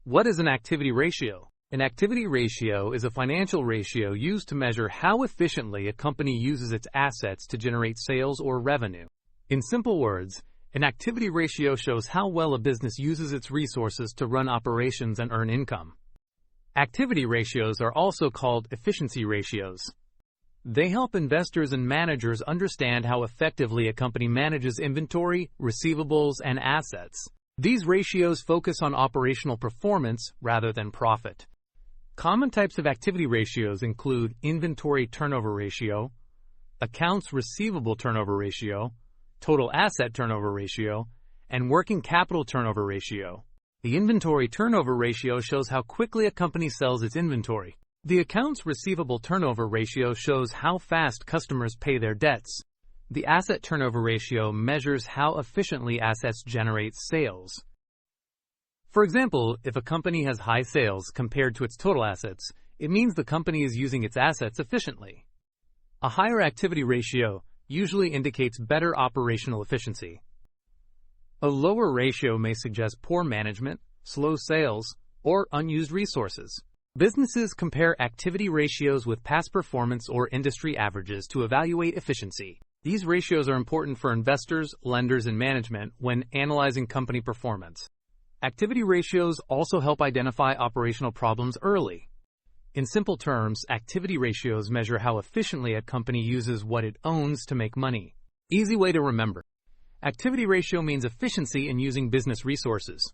What is an activity ratio? An activity ratio is a financial ratio used to measure how efficiently a company uses its assets to generate sales or revenue. In simple words, an activity ratio shows how well a business uses its resources to run operations and earn income. Activity ratios are also called efficiency ratios. They help investors and managers understand how effectively a company manages inventory, receivables, and assets. These ratios focus on operational performance rather than profit. Common types of activity ratios include inventory turnover ratio, accounts receivable turnover ratio, total asset turnover ratio, and working capital turnover ratio. The inventory turnover ratio shows how quickly a company sells its inventory. The accounts receivable turnover ratio shows how fast customers pay their debts. The asset turnover ratio measures how efficiently assets generate sales. For example, if a company has high sales compared to its total assets, it means the company is using its assets efficiently. A higher activity ratio usually indicates better operational efficiency. A lower ratio may suggest poor management, slow sales, or unused resources. Businesses compare activity ratios with past performance or industry averages to evaluate efficiency. These ratios are important for investors, lenders, and management when analyzing company performance. Activity ratios also help identify operational problems early. In simple terms, activity ratios measure how efficiently a company uses what it owns to make money. Easy way to remember. Activity ratio means efficiency in using business resources.